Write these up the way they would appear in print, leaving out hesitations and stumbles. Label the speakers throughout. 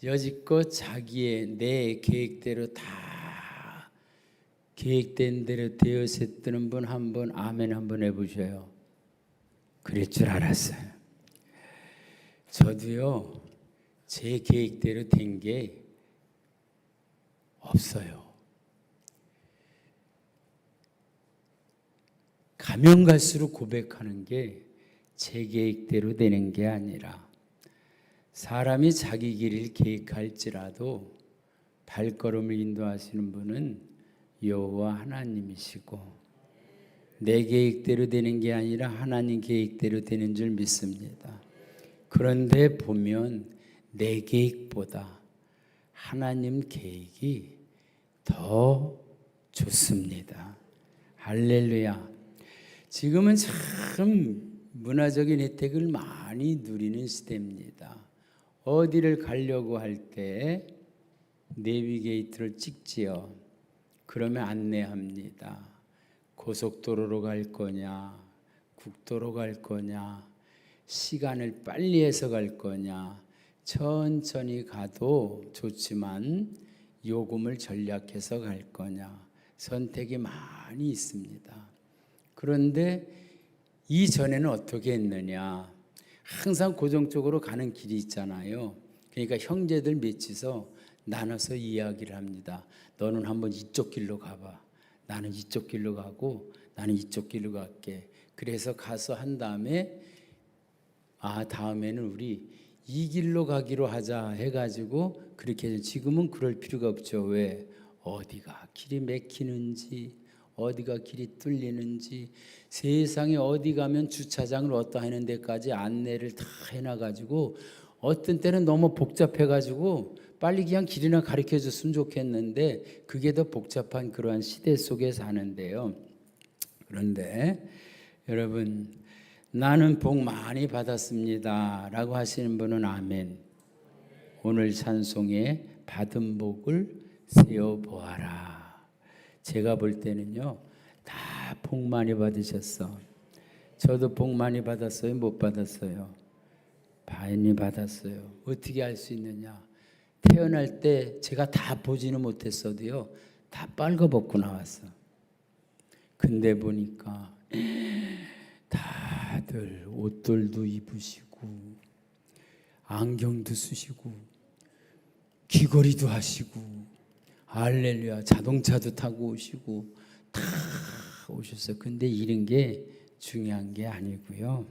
Speaker 1: 여지껏 자기의 내 계획대로 다 계획된 대로 되었었던 분 한번 아멘 한번 해보셔요. 그럴 줄 알았어요. 저도요, 제 계획대로 된 게 없어요. 가면 갈수록 고백하는 게 제 계획대로 되는 게 아니라 사람이 자기 길을 계획할지라도 발걸음을 인도하시는 분은 여호와 하나님이시고 내 계획대로 되는 게 아니라 하나님 계획대로 되는 줄 믿습니다. 그런데 보면 내 계획보다 하나님 계획이 더 좋습니다. 할렐루야. 지금은 참 문화적인 혜택을 많이 누리는 시대입니다. 어디를 가려고 할 때 내비게이터를 찍지요. 그러면 안내합니다. 고속도로로 갈 거냐, 국도로 갈 거냐, 시간을 빨리 해서 갈 거냐, 천천히 가도 좋지만 요금을 절약해서 갈 거냐, 선택이 많이 있습니다. 그런데 이전에는 어떻게 했느냐, 항상 고정적으로 가는 길이 있잖아요. 그러니까 형제들 맺혀서 나눠서 이야기를 합니다. 너는 한번 이쪽 길로 가봐. 나는 이쪽 길로 가고 나는 이쪽 길로 갈게. 그래서 가서 한 다음에 다음에는 우리 이 길로 가기로 하자 해가지고 그렇게 해서 지금은 그럴 필요가 없죠. 왜? 어디가 길이 막히는지 어디가 길이 뚫리는지 세상에 어디 가면 주차장을 어떠 하는 데까지 안내를 다 해놔가지고 어떤 때는 너무 복잡해가지고 빨리 그냥 길이나 가르쳐 줬으면 좋겠는데 그게 더 복잡한 그러한 시대 속에 사는데요. 그런데 여러분, 나는 복 많이 받았습니다 라고 하시는 분은 아멘. 오늘 찬송에 받은 복을 세어보아라. 제가 볼 때는요, 다 복 많이 받으셨어. 저도 복 많이 받았어요? 못 받았어요? 많이 받았어요. 어떻게 알 수 있느냐? 태어날 때 제가 다 보지는 못했어도요, 다 빨가벗고 나왔어. 근데 보니까 다들 옷들도 입으시고 안경도 쓰시고 귀걸이도 하시고 할렐루야, 자동차도 타고 오시고 다 오셨어요. 근데 이런 게 중요한 게 아니고요.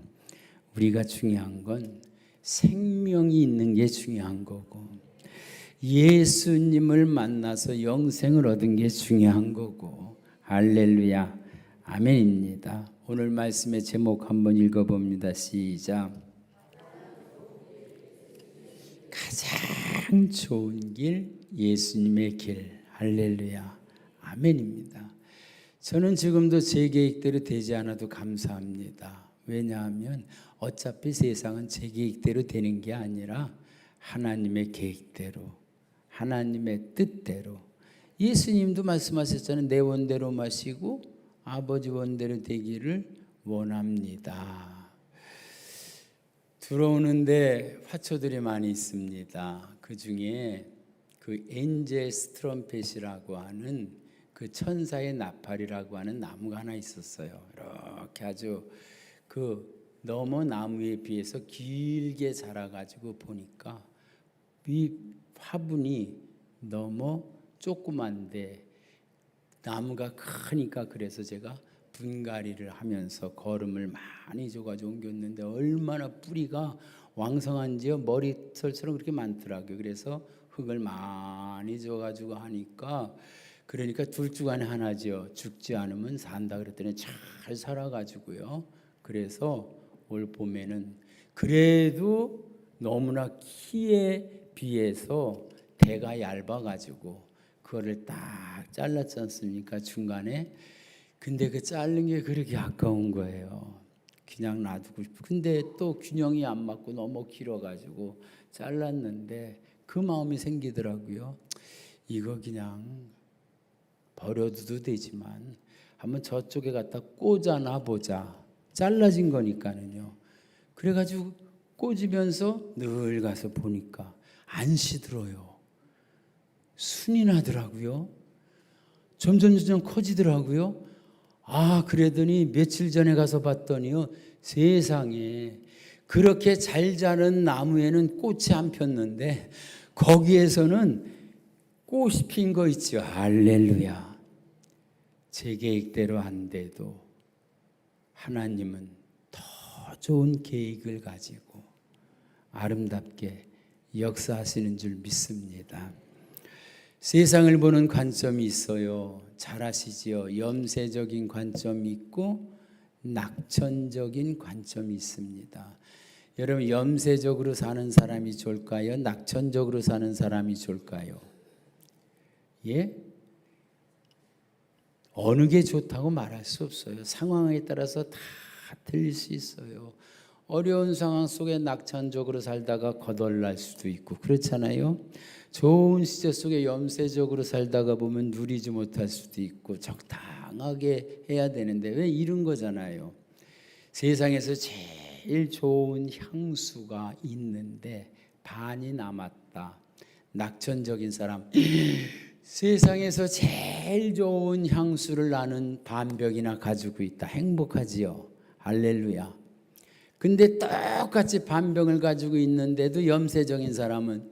Speaker 1: 우리가 중요한 건 생명이 있는 게 중요한 거고 예수님을 만나서 영생을 얻은 게 중요한 거고 할렐루야, 아멘입니다. 오늘 말씀의 제목 한번 읽어봅니다. 시작. 가장 좋은 길, 예수님의 길. 할렐루야, 아멘입니다. 저는 지금도 제 계획대로 되지 않아도 감사합니다. 왜냐하면 어차피 세상은 제 계획대로 되는 게 아니라 하나님의 계획대로, 하나님의 뜻대로. 예수님도 말씀하셨잖아요. 내 원대로 마시고 아버지 원대로 되기를 원합니다. 들어오는데 화초들이 많이 있습니다. 그 중에 그 엔젤 스트럼펫이라고 하는 그 천사의 나팔이라고 하는 나무가 하나 있었어요. 이렇게 아주 그 너머 나무에 비해서 길게 자라가지고 보니까 이 화분이 너무 조그만데 나무가 크니까 그래서 제가 분갈이를 하면서 거름을 많이 줘가지고 옮겼는데 얼마나 뿌리가 왕성한지요. 머리털처럼 그렇게 많더라고요. 그래서 흙을 많이 줘가지고 하니까 그러니까 둘 중 안에 하나죠. 죽지 않으면 산다 그랬더니 잘 살아가지고요. 그래서 올 봄에는 그래도 너무나 키에 비해서 대가 얇아가지고 그거를 딱 잘랐지 않습니까? 중간에. 근데 그 자른 게 그렇게 아까운 거예요. 그냥 놔두고 싶고. 근데 또 균형이 안 맞고 너무 길어가지고 잘랐는데 그 마음이 생기더라고요. 이거 그냥 버려둬도 되지만 한번 저쪽에 갖다 꽂아놔 보자. 잘라진 거니까는요. 그래가지고 꽂으면서 늘 가서 보니까 안 시들어요. 순이 나더라고요. 점점 커지더라고요. 그러더니 며칠 전에 가서 봤더니요, 세상에 그렇게 잘 자란 나무에는 꽃이 안 폈는데 거기에서는 꽃이 핀 거 있죠. 할렐루야. 제 계획대로 안 돼도 하나님은 더 좋은 계획을 가지고 아름답게 역사하시는 줄 믿습니다. 세상을 보는 관점이 있어요. 잘 아시지요? 염세적인 관점이 있고 낙천적인 관점이 있습니다. 여러분, 염세적으로 사는 사람이 좋을까요? 낙천적으로 사는 사람이 좋을까요? 예? 어느 게 좋다고 말할 수 없어요. 상황에 따라서 다 틀릴 수 있어요. 어려운 상황 속에 낙천적으로 살다가 거덜날 수도 있고 그렇잖아요. 좋은 시절 속에 염세적으로 살다가 보면 누리지 못할 수도 있고 적당하게 해야 되는데 왜 이런 거잖아요. 세상에서 제일 좋은 향수가 있는데 반이 남았다. 낙천적인 사람, 세상에서 제일 좋은 향수를 나는 반벽이나 가지고 있다. 행복하지요. 할렐루야. 근데 똑같이 반병을 가지고 있는데도 염세적인 사람은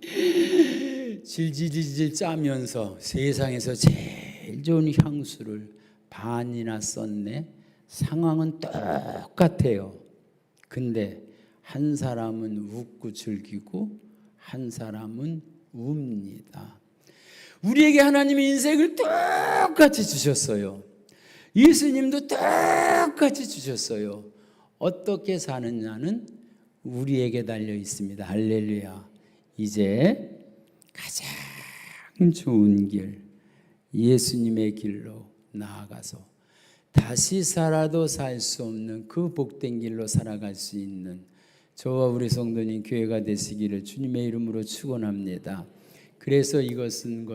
Speaker 1: 질질질질 짜면서 세상에서 제일 좋은 향수를 반이나 썼네. 상황은 똑같아요. 근데 한 사람은 웃고 즐기고 한 사람은 웁니다. 우리에게 하나님이 인생을 똑같이 주셨어요. 예수님도 똑같이 주셨어요. 어떻게 사느냐는 우리에게 달려 있습니다. 할렐루야. 이제 가장 좋은 길, 예수님의 길로 나아가서 다시 살아도 살 수 없는 그 복된 길로 살아갈 수 있는 저와 우리 성도님 교회가 되시기를 주님의 이름으로 축원합니다. 그래서 이것은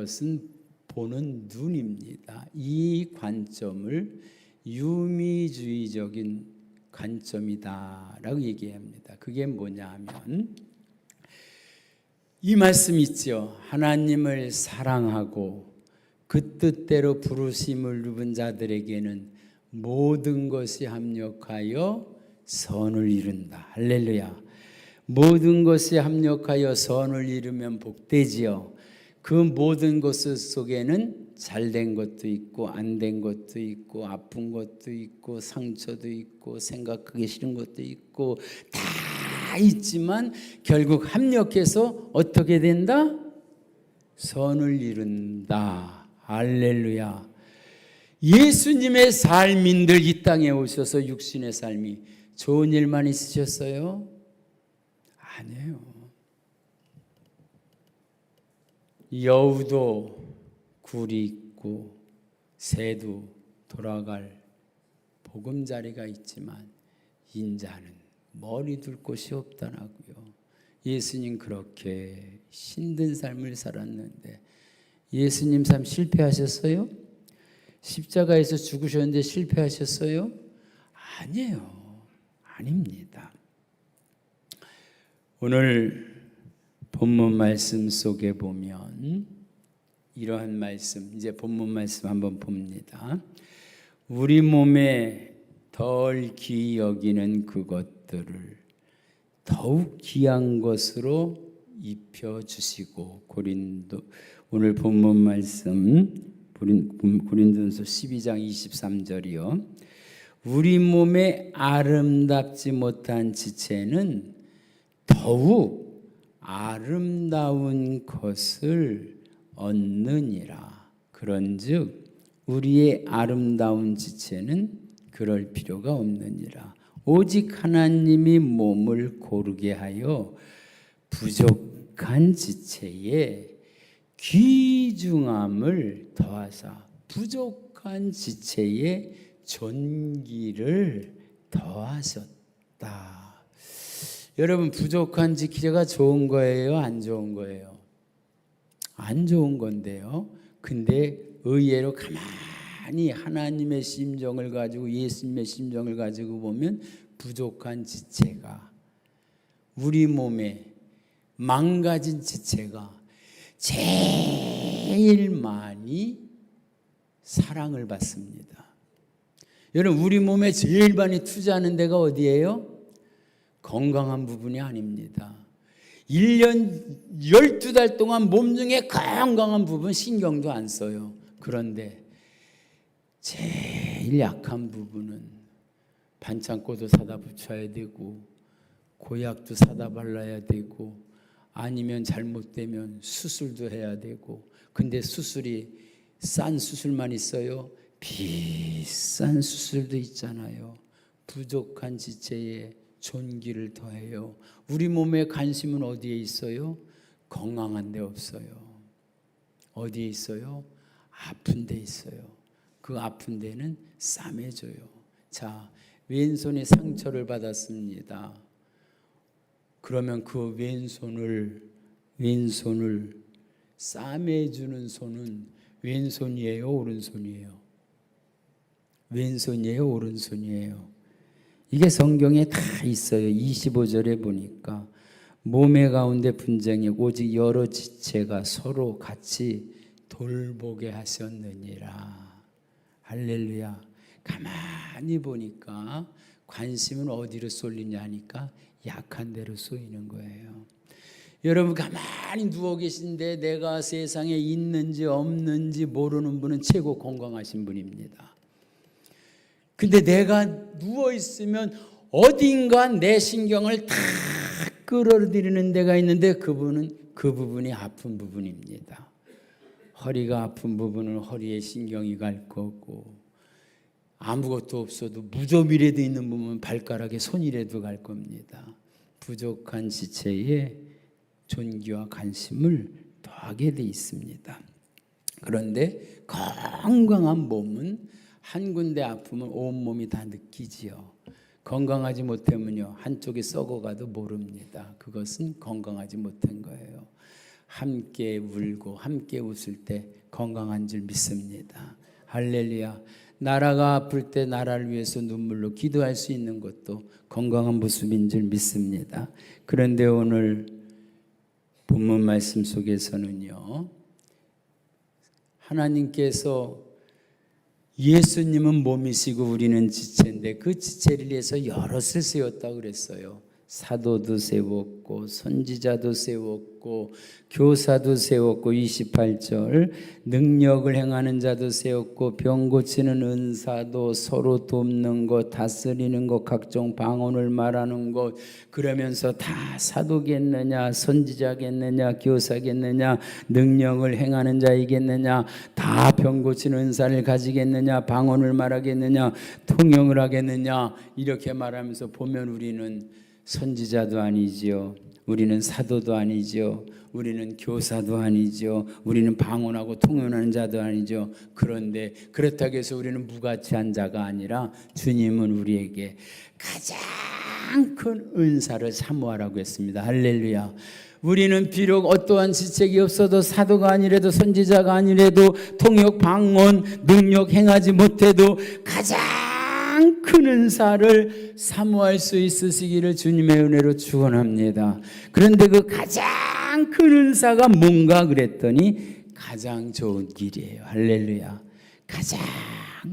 Speaker 1: 보는 눈입니다. 이 관점을 유미주의적인 관점이다라고 얘기합니다. 그게 뭐냐 하면 이 말씀 있죠. 하나님을 사랑하고 그 뜻대로 부르심을 입은 자들에게는 모든 것이 합력하여 선을 이룬다. 할렐루야. 모든 것이 합력하여 선을 이루면 복되지요. 그 모든 것 속에는 잘된 것도 있고 안 된 것도 있고 아픈 것도 있고 상처도 있고 생각하기 싫은 것도 있고 다 있지만 결국 합력해서 어떻게 된다? 선을 이룬다. 할렐루야. 예수님의 삶인들 이 땅에 오셔서 육신의 삶이 좋은 일만 있으셨어요? 아니에요. 여우도 굴이 있고 새도 돌아갈 보금자리가 있지만 인자는 머리 둘 곳이 없다라고요. 예수님 그렇게 힘든 삶을 살았는데 예수님 삶 실패하셨어요? 십자가에서 죽으셨는데 실패하셨어요? 아니에요. 아닙니다. 오늘 본문 말씀 속에 보면 이러한 말씀, 이제 본문 말씀 한번 봅니다. 우리 몸에 덜 귀히 여기는 그것들을 더욱 귀한 것으로 입혀주시고 오늘 본문 말씀 고린도전서 12장 23절이요. 우리 몸에 아름답지 못한 지체는 더욱 아름다운 것을 얻느니라. 그런즉 우리의 아름다운 지체는 그럴 필요가 없느니라. 오직 하나님이 몸을 고르게 하여 부족한 지체에 귀중함을 더하사 부족한 지체에 존귀를 더하셨다. 여러분, 부족한 지체가 좋은 거예요? 안 좋은 거예요? 안 좋은 건데요. 근데 의외로 가만히 하나님의 심정을 가지고 예수님의 심정을 가지고 보면 부족한 지체가 우리 몸에 망가진 지체가 제일 많이 사랑을 받습니다. 여러분, 우리 몸에 제일 많이 투자하는 데가 어디예요? 건강한 부분이 아닙니다. 1년 12달 동안 몸 중에 건강한 부분 신경도 안 써요. 그런데 제일 약한 부분은 반창고도 사다 붙여야 되고 고약도 사다 발라야 되고 아니면 잘못되면 수술도 해야 되고, 근데 수술이 싼 수술만 있어요? 비싼 수술도 있잖아요. 부족한 지체에 존귀를 더해요. 우리 몸의 관심은 어디에 있어요? 건강한 데 없어요. 어디에 있어요? 아픈 데 있어요. 그 아픈 데는 싸매줘요. 자, 왼손에 상처를 받았습니다. 그러면 그 왼손을 싸매주는 손은 왼손이에요, 오른손이에요? 왼손이에요, 오른손이에요? 이게 성경에 다 있어요. 25절에 보니까 몸의 가운데 분쟁이 오직 여러 지체가 서로 같이 돌보게 하셨느니라. 할렐루야. 가만히 보니까 관심은 어디로 쏠리냐 하니까 약한 데로 쏘이는 거예요. 여러분, 가만히 누워 계신데 내가 세상에 있는지 없는지 모르는 분은 최고 건강하신 분입니다. 근데 내가 누워 있으면 어딘가 내 신경을 다 끌어들이는 데가 있는데 그 부분이 아픈 부분입니다. 허리가 아픈 부분은 허리에 신경이 갈 거고, 아무것도 없어도 무좀이라도 있는 부분은 발가락에 손이라도 갈 겁니다. 부족한 지체에 존귀와 관심을 더하게 돼 있습니다. 그런데 건강한 몸은 한 군데 아프면 온몸이 다 느끼지요. 건강하지 못하면요, 한쪽이 썩어가도 모릅니다. 그것은 건강하지 못한 거예요. 함께 울고 함께 웃을 때 건강한 줄 믿습니다. 할렐루야. 나라가 아플 때 나라를 위해서 눈물로 기도할 수 있는 것도 건강한 모습인 줄 믿습니다. 그런데 오늘 본문 말씀 속에서는요, 하나님께서 예수님은 몸이시고 우리는 지체인데 그 지체를 위해서 여럿을 세웠다고 그랬어요. 사도도 세웠고 선지자도 세웠고 교사도 세웠고, 28절 능력을 행하는 자도 세웠고 병 고치는 은사도, 서로 돕는 것, 다스리는 것, 각종 방언을 말하는 것. 그러면서 다 사도겠느냐, 선지자겠느냐, 교사겠느냐, 능력을 행하는 자이겠느냐, 다 병 고치는 은사를 가지겠느냐, 방언을 말하겠느냐, 통역을 하겠느냐, 이렇게 말하면서 보면 우리는 선지자도 아니지요, 우리는 사도도 아니죠, 우리는 교사도 아니죠, 우리는 방언하고 통역하는 자도 아니죠. 그런데 그렇다고 해서 우리는 무가치한 자가 아니라 주님은 우리에게 가장 큰 은사를 사모하라고 했습니다. 할렐루야. 우리는 비록 어떠한 지책이 없어도, 사도가 아니라도, 선지자가 아니라도, 통역, 방언, 능력 행하지 못해도 가장 큰 은사를 사모할 수 있으시기를 주님의 은혜로 축원합니다. 그런데 그 가장 큰 은사가 뭔가 그랬더니 가장 좋은 길이에요. 할렐루야. 가장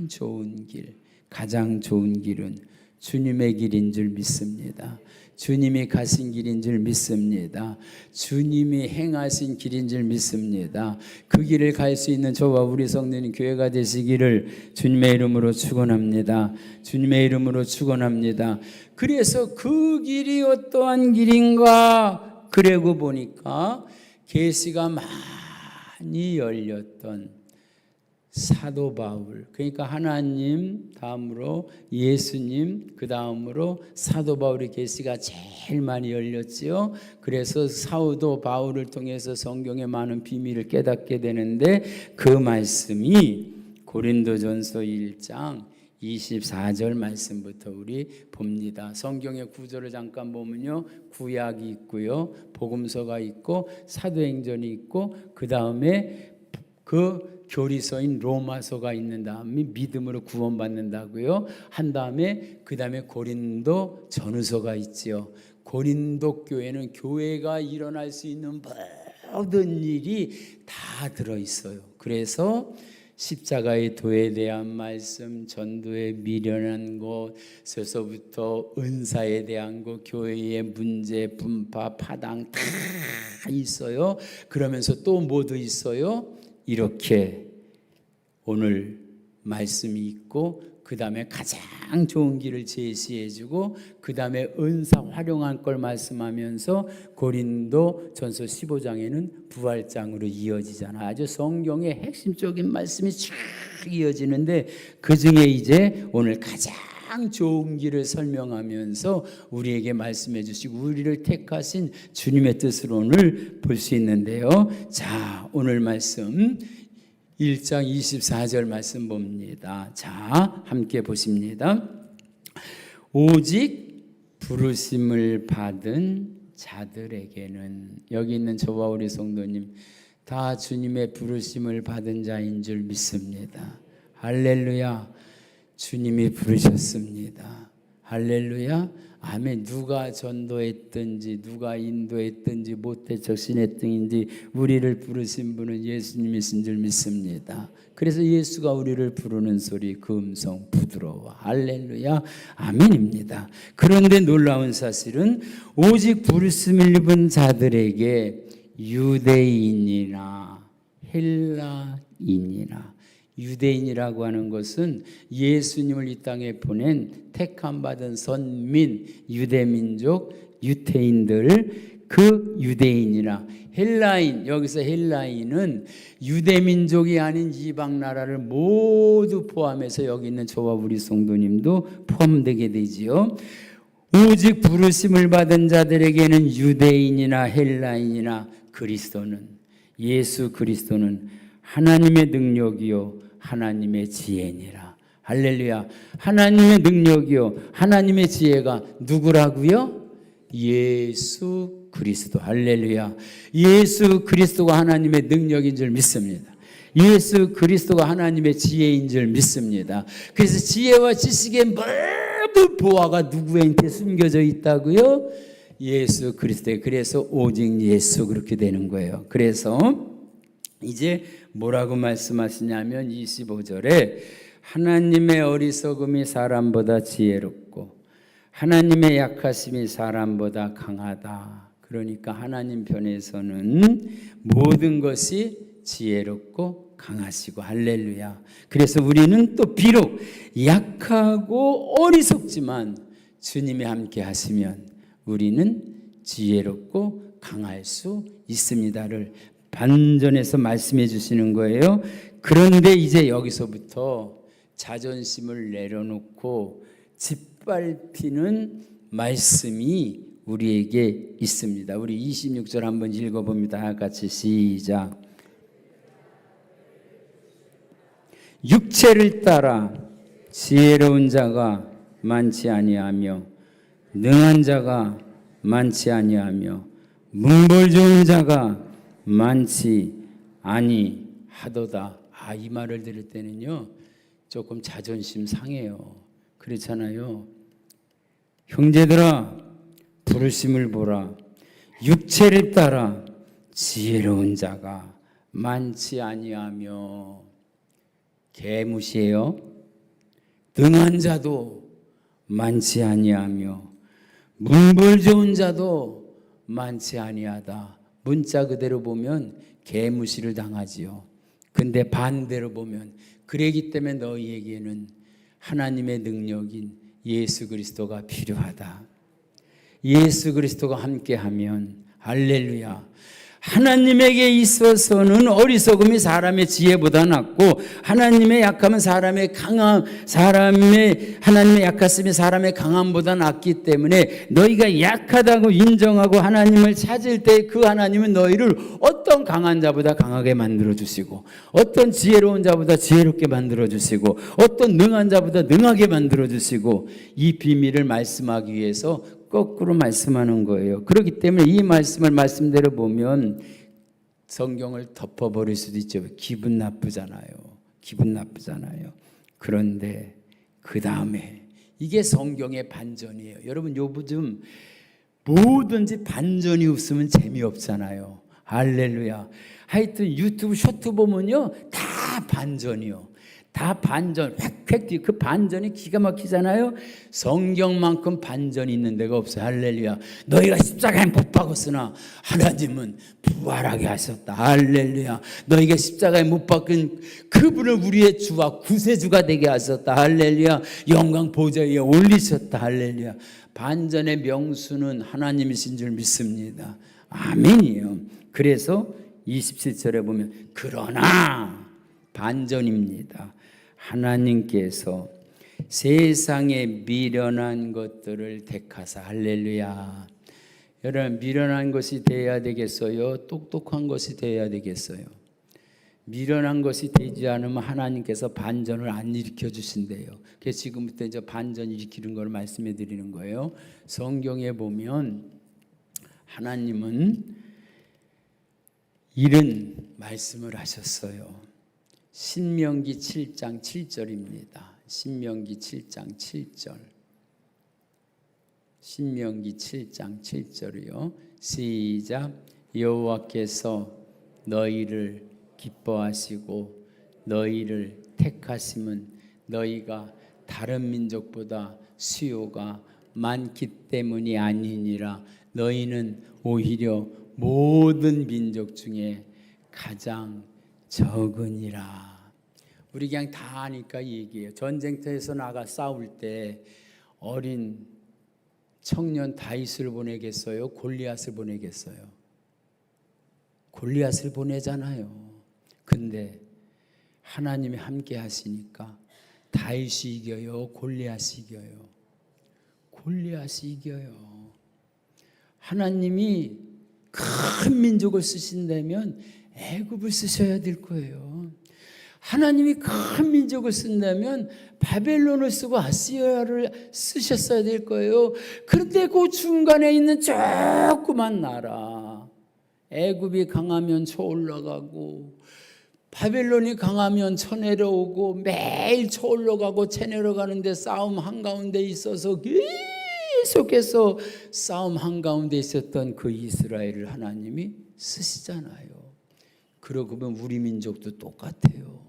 Speaker 1: 좋은 길, 가장 좋은 길은 주님의 길인 줄 믿습니다. 주님이 가신 길인 줄 믿습니다. 주님이 행하신 길인 줄 믿습니다. 그 길을 갈 수 있는 저와 우리 성도님 교회가 되시기를 주님의 이름으로 축원합니다. 주님의 이름으로 축원합니다. 그래서 그 길이 어떠한 길인가? 그러고 보니까 계시가 많이 열렸던 사도 바울, 그러니까 하나님 다음으로 예수님, 그 다음으로 사도 바울의 계시가 제일 많이 열렸지요. 그래서 사도 바울을 통해서 성경의 많은 비밀을 깨닫게 되는데, 그 말씀이 고린도전서 1장 24절 말씀부터 우리 봅니다. 성경의 구절을 잠깐 보면요, 구약이 있고요, 복음서가 있고 사도행전이 있고, 그 다음에 그 교리서인 로마서가 있는 다음에 믿음으로 구원받는다고요 한 다음에, 그 다음에 고린도 전후서가 있지요. 고린도 교회는 교회가 일어날 수 있는 모든 일이 다 들어있어요. 그래서 십자가의 도에 대한 말씀, 전도에 미련한 것, 서서부터 은사에 대한 것, 교회의 문제, 분파, 파당 다 있어요. 그러면서 또 뭐도 있어요? 이렇게 오늘 말씀이 있고 그 다음에 가장 좋은 길을 제시해주고 그 다음에 은사 활용할 걸 말씀하면서 고린도 전서 15장에는 부활장으로 이어지잖아요. 아주 성경의 핵심적인 말씀이 쫙 이어지는데 그 중에 이제 오늘 가장 좋은 길을 설명하면서 우리에게 말씀해 주시고 우리를 택하신 주님의 뜻을 오늘 볼 수 있는데요. 자, 오늘 말씀 1장 24절 말씀 봅니다. 자, 함께 보십니다. 오직 부르심을 받은 자들에게는, 여기 있는 저와 우리 성도님 다 주님의 부르심을 받은 자인 줄 믿습니다. 할렐루야. 주님이 부르셨습니다. 할렐루야. 아멘. 누가 전도했든지 누가 인도했든지 모태적신했든지 우리를 부르신 분은 예수님이신 줄 믿습니다. 그래서 예수가 우리를 부르는 소리 그 음성 부드러워. 할렐루야. 아멘입니다. 그런데 놀라운 사실은 오직 부르심을 입은 자들에게 유대인이나 헬라인이나, 유대인이라고 하는 것은 예수님을 이 땅에 보낸 택함 받은 선민, 유대민족, 유태인들, 그 유대인이나 헬라인, 여기서 헬라인은 유대민족이 아닌 이방 나라를 모두 포함해서 여기 있는 저와 우리 성도님도 포함되게 되지요. 오직 부르심을 받은 자들에게는 유대인이나 헬라인이나 그리스도는, 예수 그리스도는 하나님의 능력이요 하나님의 지혜니라. 할렐루야. 하나님의 능력이요 하나님의 지혜가 누구라고요? 예수 그리스도. 할렐루야. 예수 그리스도가 하나님의 능력인 줄 믿습니다. 예수 그리스도가 하나님의 지혜인 줄 믿습니다. 그래서 지혜와 지식의 모든 보화가 누구한테 숨겨져 있다고요? 예수 그리스도에. 그래서 오직 예수, 그렇게 되는 거예요. 그래서 이제 뭐라고 말씀하시냐면 25절에 하나님의 어리석음이 사람보다 지혜롭고 하나님의 약하심이 사람보다 강하다. 그러니까 하나님 편에서는 모든 것이 지혜롭고 강하시고. 할렐루야. 그래서 우리는 또 비록 약하고 어리석지만 주님이 함께 하시면 우리는 지혜롭고 강할 수 있습니다를 반전해서 말씀해 주시는 거예요. 그런데 이제 여기서부터 자존심을 내려놓고 짓밟히는 말씀이 우리에게 있습니다. 우리 26절 한번 읽어봅니다. 같이 시작. 육체를 따라 지혜로운 자가 많지 아니하며 능한 자가 많지 아니하며 문벌 좋은 자가 많지 아니하도다. 이 말을 들을 때는요 조금 자존심 상해요. 그렇잖아요. 형제들아 부르심을 보라. 육체를 따라 지혜로운 자가 많지 아니하며, 개무시해요. 능한 자도 많지 아니하며 문벌 좋은 자도 많지 아니하다. 문자 그대로 보면 개무시를 당하지요. 근데 반대로 보면 그러기 때문에 너희에게는 하나님의 능력인 예수 그리스도가 필요하다. 예수 그리스도가 함께하면, 할렐루야, 하나님에게 있어서는 어리석음이 사람의 지혜보다 낫고 하나님의 약함은 하나님의 약하심이 사람의 강함보다 낫기 때문에 너희가 약하다고 인정하고 하나님을 찾을 때 그 하나님은 너희를 어떤 강한 자보다 강하게 만들어 주시고 어떤 지혜로운 자보다 지혜롭게 만들어 주시고 어떤 능한 자보다 능하게 만들어 주시고, 이 비밀을 말씀하기 위해서 거꾸로 말씀하는 거예요. 그렇기 때문에 이 말씀을 말씀대로 보면 성경을 덮어버릴 수도 있죠. 기분 나쁘잖아요. 그런데 그 다음에 이게 성경의 반전이에요. 여러분 요즘 뭐든지 반전이 없으면 재미없잖아요. 할렐루야. 하여튼 유튜브 쇼트 보면요, 다 반전이요. 다 반전, 획획, 그 반전이 기가 막히잖아요. 성경만큼 반전이 있는 데가 없어요. 할렐루야. 너희가 십자가에 못 박았으나 하나님은 부활하게 하셨다. 할렐루야. 너희가 십자가에 못 박은 그분을 우리의 주와 구세주가 되게 하셨다. 할렐루야. 영광 보좌 위에 올리셨다. 할렐루야. 반전의 명수는 하나님이신 줄 믿습니다. 아멘이에요. 그래서 27절에 보면 그러나 반전입니다. 하나님께서 세상에 미련한 것들을 택하사. 할렐루야. 여러분, 미련한 것이 되어야 되겠어요? 똑똑한 것이 되어야 되겠어요? 미련한 것이 되지 않으면 하나님께서 반전을 안 일으켜 주신대요. 그래서 지금부터 이제 반전 일으키는 걸 말씀해 드리는 거예요. 성경에 보면 하나님은 이런 말씀을 하셨어요. 신명기 7장 7절입니다. 신명기 7장 7절. 신명기 7장 7절이요. 시작. 여호와께서 너희를 기뻐하시고 너희를 택하심은 너희가 다른 민족보다 수요가 많기 때문이 아니니라. 너희는 오히려 모든 민족 중에 가장 적으니라. 우리 그냥 다 아니까 얘기해요. 전쟁터에서 나가 싸울 때 어린 청년 다윗을 보내겠어요? 골리앗을 보내겠어요? 골리앗을 보내잖아요. 근데 하나님이 함께 하시니까 다윗이 이겨요? 골리앗이 이겨요? 골리앗이 이겨요. 하나님이 큰 민족을 쓰신다면 애굽을 쓰셔야 될 거예요. 하나님이 큰 민족을 쓴다면 바벨론을 쓰고 아시아를 쓰셨어야 될 거예요. 그런데 그 중간에 있는 조그만 나라, 애굽이 강하면 쳐 올라가고 바벨론이 강하면 쳐 내려오고 매일 쳐 올라가고 쳐 내려가는데 싸움 한가운데 있어서 계속해서 싸움 한가운데 있었던 그 이스라엘을 하나님이 쓰시잖아요. 그러고 보면 우리 민족도 똑같아요.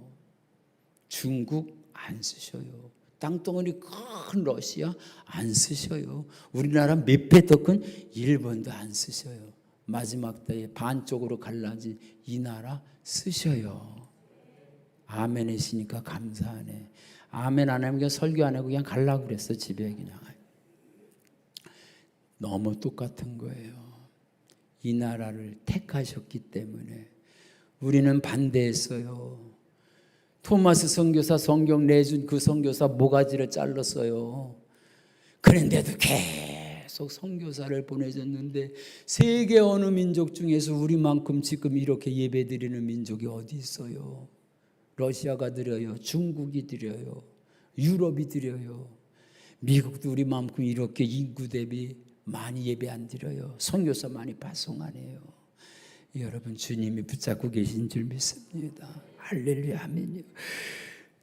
Speaker 1: 중국 안 쓰셔요. 땅덩어리 큰 러시아 안 쓰셔요. 우리나라 몇 배 더 큰 일본도 안 쓰셔요. 마지막 때에 반쪽으로 갈라진 이 나라 쓰셔요. 아멘 했으니까 감사하네. 아멘 안 하면 설교 안 하고 그냥 가려고 그랬어. 집에 그냥. 너무 똑같은 거예요. 이 나라를 택하셨기 때문에 우리는 반대했어요. 토마스 선교사 성경 내준 그 선교사 모가지를 잘랐어요. 그런데도 계속 선교사를 보내줬는데 세계 어느 민족 중에서 우리만큼 지금 이렇게 예배드리는 민족이 어디 있어요? 러시아가 드려요. 중국이 드려요. 유럽이 드려요. 미국도 우리만큼 이렇게 인구 대비 많이 예배 안 드려요. 선교사 많이 파송 안 해요. 여러분, 주님이 붙잡고 계신 줄 믿습니다. 할렐루야, 아멘이요.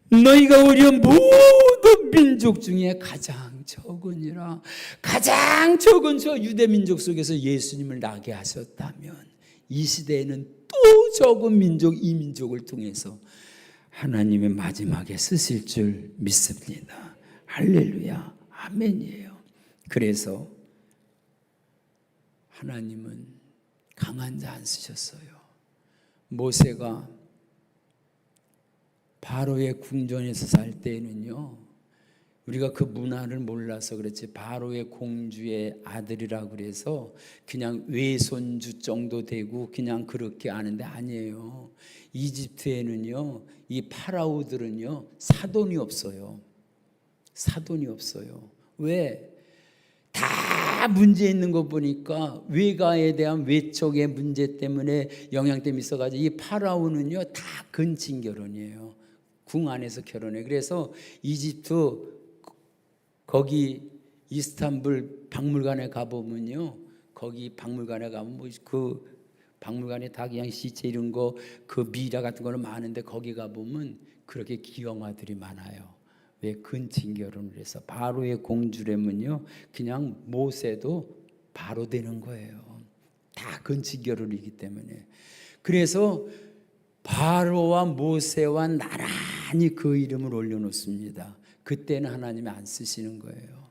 Speaker 1: 너희가 오히려 모든 민족 중에 가장 적으니라. 가장 적은 저 유대 민족 속에서 예수님을 나게 하셨다면 이 시대에는 또 적은 민족, 이 민족을 통해서 하나님의 마지막에 쓰실 줄 믿습니다. 할렐루야, 아멘이에요. 그래서 하나님은 강한 자 안 쓰셨어요. 모세가 바로의 궁전에서 살 때에는요, 우리가 그 문화를 몰라서 그렇지 바로의 공주의 아들이라고 그래서 그냥 외손주 정도 되고 그냥 그렇게 아는데 아니에요. 이집트에는요, 이 파라오들은요 사돈이 없어요. 사돈이 없어요. 왜? 다 문제 있는 거 보니까 외가에 대한 외척의 문제 때문에 영향됨이 있어가지고 이 파라오는요 다 근친 결혼이에요. 궁 안에서 결혼해. 그래서 이집트 거기 이스탄불 박물관에 가보면요, 거기 박물관에 가면 뭐 그 박물관에 다 그냥 시체 이런 거 그 미라 같은 거는 많은데 거기 가보면 그렇게 기형아들이 많아요. 왜? 근친 결혼을 해서. 바로의 공주라면요 그냥 모세도 바로 되는 거예요. 다 건축결혼이기 때문에. 그래서 바로와 모세와 나란히 그 이름을 올려놓습니다. 그때는 하나님이 안 쓰시는 거예요.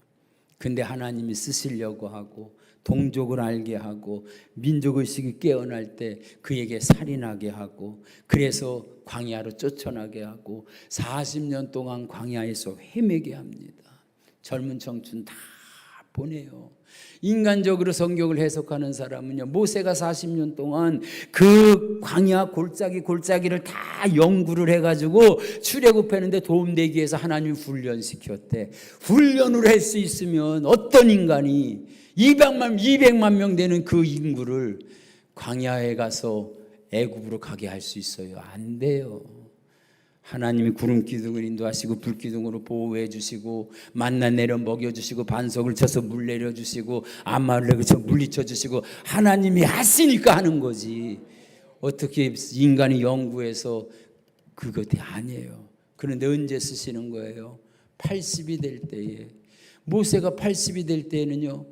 Speaker 1: 근데 하나님이 쓰시려고 하고 동족을 알게 하고 민족의식이 깨어날 때 그에게 살인하게 하고 그래서 광야로 쫓아나게 하고 40년 동안 광야에서 헤매게 합니다. 젊은 청춘 다 보내요. 인간적으로 성경을 해석하는 사람은요, 모세가 40년 동안 그 광야 골짜기를 다 연구를 해가지고 출애굽했는데 도움되기 위해서 하나님이 훈련시켰대. 훈련을 할 수 있으면 어떤 인간이 200만 명 되는 그 인구를 광야에 가서 애굽으로 가게 할 수 있어요? 안 돼요. 하나님이 구름 기둥을 인도하시고 불 기둥으로 보호해 주시고 만나 내려 먹여 주시고 반석을 쳐서 물 내려 주시고 암마를 내쳐 물리쳐 주시고 하나님이 하시니까 하는 거지. 어떻게 인간이 연구해서 그것이 아니에요. 그런데 언제 쓰시는 거예요? 80이 될 때에. 모세가 80이 될 때에는요,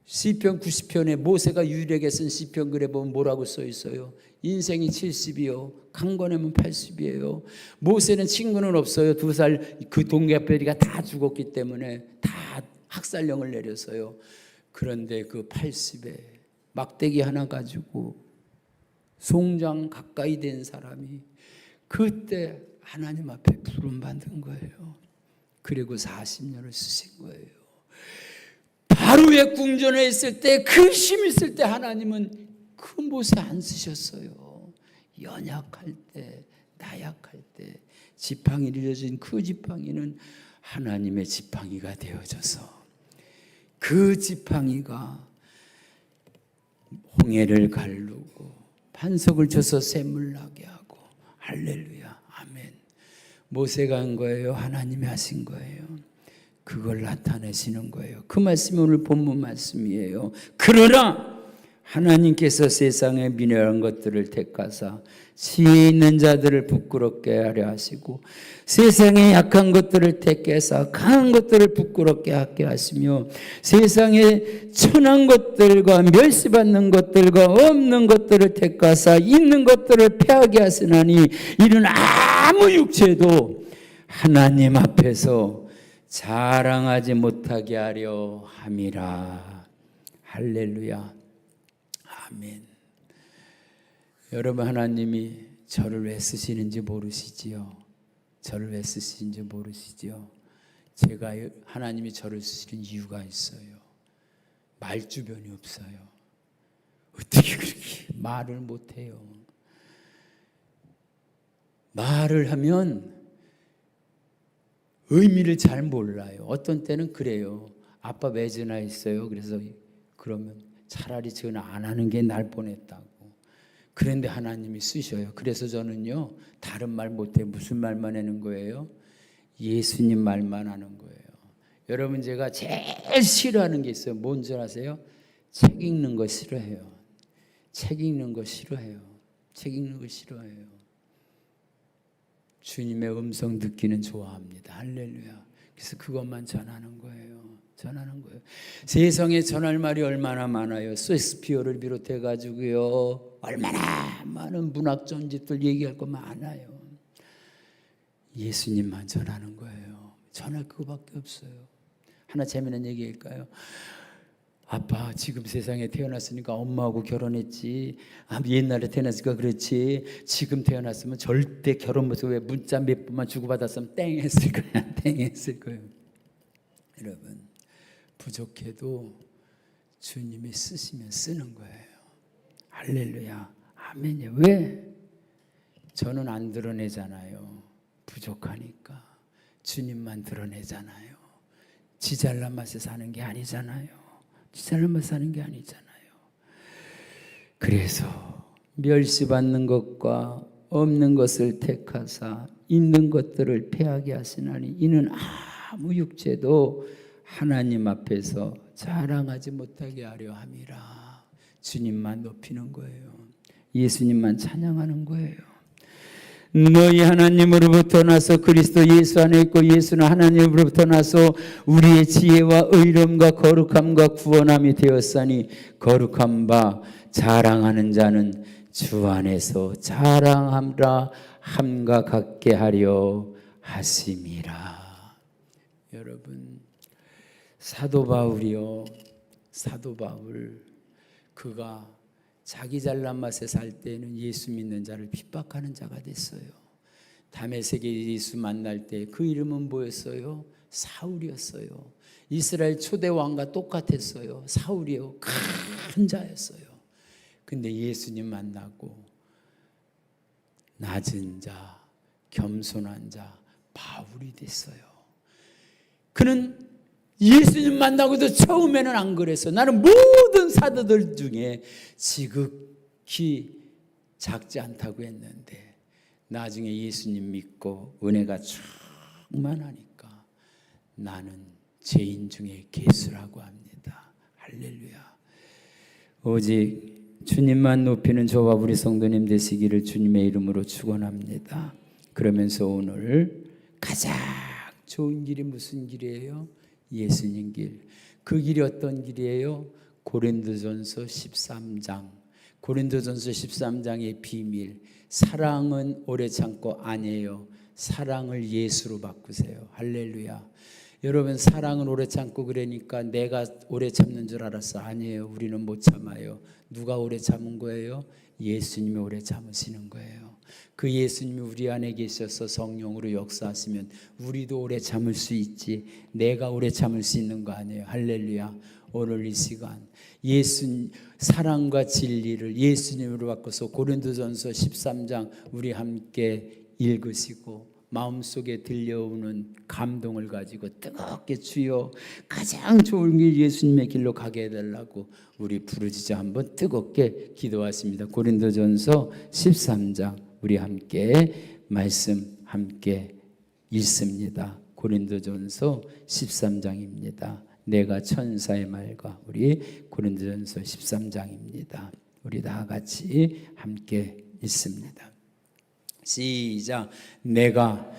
Speaker 1: 시편 90편에 모세가 유일하게 쓴 시편 글에 보면 뭐라고 써 있어요? 인생이 70이요, 강건하면 80이에요. 모세는 친구는 없어요. 2살 그 동갑별이가 다 죽었기 때문에 다 학살령을 내렸어요. 그런데 그 80에 막대기 하나 가지고 송장 가까이 된 사람이 그때 하나님 앞에 부름 받은 거예요. 그리고 40년을 쓰신 거예요. 바로의 궁전에 있을 때, 그 힘 있을 때 하나님은 그 모세 안 쓰셨어요. 연약할 때, 나약할 때 지팡이 들려진 그 지팡이는 하나님의 지팡이가 되어져서 그 지팡이가 홍해를 가르고 반석을 쳐서 샘물 나게 하고, 할렐루야, 아멘. 모세가 한 거예요? 하나님이 하신 거예요? 그걸 나타내시는 거예요. 그 말씀이 오늘 본문 말씀이에요. 그러나 하나님께서 세상의 미련한 것들을 택하사 지혜 있는 자들을 부끄럽게 하려 하시고 세상의 약한 것들을 택해서 강한 것들을 부끄럽게 하게 하시며 세상의 천한 것들과 멸시받는 것들과 없는 것들을 택하사 있는 것들을 패하게 하시나니 이는 아무 육체도 하나님 앞에서 자랑하지 못하게 하려 함이라. 할렐루야, 아멘. 여러분, 하나님이 저를 왜 쓰시는지 모르시지요? 저를 왜 쓰시는지 모르시지요? 제가 하나님이 저를 쓰시는 이유가 있어요. 말주변이 없어요. 어떻게 그렇게 말을 못해요? 말을 하면 의미를 잘 몰라요. 어떤 때는 그래요. 아빠 왜 전화했어요? 그래서 그러면 차라리 전화 안 하는 게 날 뻔했다고. 그런데 하나님이 쓰셔요. 그래서 저는요, 다른 말 못해. 무슨 말만 하는 거예요? 예수님 말만 하는 거예요. 여러분, 제가 제일 싫어하는 게 있어요. 뭔지 아세요? 책 읽는 거 싫어해요. 책 읽는 거 싫어해요. 책 읽는 거 싫어해요. 주님의 음성 듣기는 좋아합니다. 할렐루야. 그래서 그것만 전하는 거예요. 전하는 거예요. 세상에 전할 말이 얼마나 많아요. 셰익스피어를 비롯해 가지고요, 얼마나 많은 문학 전집들 얘기할 거 많아요. 예수님만 전하는 거예요. 전할 그거밖에 없어요. 하나 재미있는 얘기할까요? 아빠 지금 세상에 태어났으니까 엄마하고 결혼했지. 옛날에 태어났으니까 그렇지. 지금 태어났으면 절대 결혼 못해. 왜 문자 몇 번만 주고받았으면 땡 했을 거야. 땡 했을 거예요. 여러분, 부족해도 주님이 쓰시면 쓰는 거예요. 할렐루야, 아멘이요. 왜? 저는 안 드러내잖아요. 부족하니까. 주님만 드러내잖아요. 지 잘난 맛에 사는 게 아니잖아요. 지 잘난 맛에 사는 게 아니잖아요. 그래서 멸시받는 것과 없는 것을 택하사 있는 것들을 패하게 하시나니 이는 아무 육체도 하나님 앞에서 자랑하지 못하게 하려 함이라. 주님만 높이는 거예요. 예수님만 찬양하는 거예요. 너희 하나님으로부터 나서 그리스도 예수 안에 있고 예수는 하나님으로부터 나서 우리의 지혜와 의로움과 거룩함과 구원함이 되었으니 거룩한 바 자랑하는 자는 주 안에서 자랑함라 함과 같게 하려 하심이라. 여러분, 사도 바울이요, 사도 바울, 그가 자기 잘난 맛에 살 때는 예수 믿는 자를 핍박하는 자가 됐어요. 다메섹에 예수 만날 때 그 이름은 뭐였어요? 사울이었어요. 이스라엘 초대 왕과 똑같았어요. 사울이요, 큰 자였어요. 근데 예수님 만나고 낮은 자, 겸손한 자, 바울이 됐어요. 그는 예수님 만나고도 처음에는 안 그랬어. 나는 모든 사도들 중에 지극히 작지 않다고 했는데 나중에 예수님 믿고 은혜가 충만하니까 나는 죄인 중에 괴수라고 합니다. 할렐루야. 오직 주님만 높이는 저와 우리 성도님 되시기를 주님의 이름으로 축원합니다. 그러면서 오늘 가장 좋은 길이 무슨 길이에요? 예수님 길. 그 길이 어떤 길이에요? 고린도전서 13장. 고린도전서 13장의 비밀. 사랑은 오래 참고 아니에요. 사랑을 예수로 바꾸세요. 할렐루야. 여러분, 사랑은 오래 참고 그러니까 내가 오래 참는 줄 알았어. 아니에요. 우리는 못 참아요. 누가 오래 참은 거예요? 예수님이 오래 참으시는 거예요. 그 예수님이 우리 안에 계셔서 성령으로 역사하시면 우리도 오래 참을 수 있지. 내가 오래 참을 수 있는 거 아니에요. 할렐루야. 오늘 이 시간 사랑과 진리를 예수님으로 바꿔서 고린도전서 13장 우리 함께 읽으시고 마음속에 들려오는 감동을 가지고 뜨겁게 주여 가장 좋은 길 예수님의 길로 가게 해달라고 우리 부르짖어 한번 뜨겁게 기도하십니다. 고린도전서 13장 우리 함께 말씀 함께 읽습니다. 고린도전서 13장입니다. 내가 천사의 말과 우리 고린도전서 13장입니다. 우리 다 같이 함께 읽습니다. 시작. 내가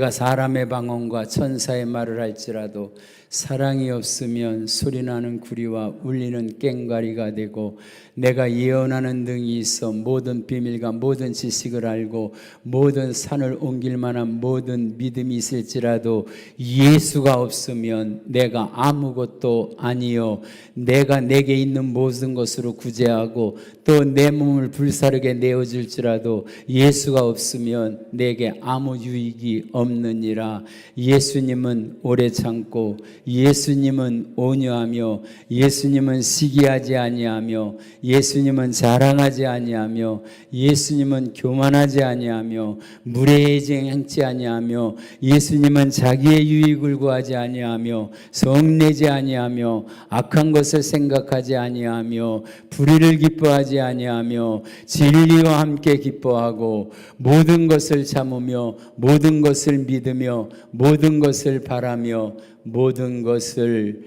Speaker 1: 사람의 방언과 천사의 말을 할지라도 사랑이 없으면 소리나는 구리와 울리는 꽹과리가 되고 내가 예언하는 등이 있어 모든 비밀과 모든 지식을 알고 모든 산을 옮길 만한 모든 믿음이 있을지라도 예수가 없으면 내가 아무것도 아니요 내가 내게 있는 모든 것으로 구제하고 또 내 몸을 불사르게 내어줄지라도 예수가 없으면 내게 아무 유익이 없느니라. 예수님은 오래 참고 예수님은 온유하며 예수님은 시기하지 아니하며 예수님은 자랑하지 아니하며 예수님은 교만하지 아니하며 무례히 행치 아니하며 예수님은 자기의 유익을 구하지 아니하며 성내지 아니하며 악한 것을 생각하지 아니하며 불의를 기뻐하지 아니하며 진리와 함께 기뻐하고 모든 것을 참으며 모든 것을 믿으며 모든 것을 바라며 모든 것을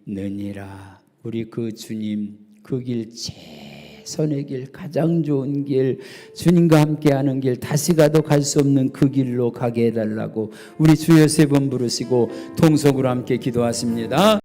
Speaker 1: 견디느니라. 우리 그 주님 그 길 최선의 길 가장 좋은 길 주님과 함께하는 길 다시 가도 갈 수 없는 그 길로 가게 해달라고 우리 주여 세 번 부르시고 통성으로 함께 기도하십니다.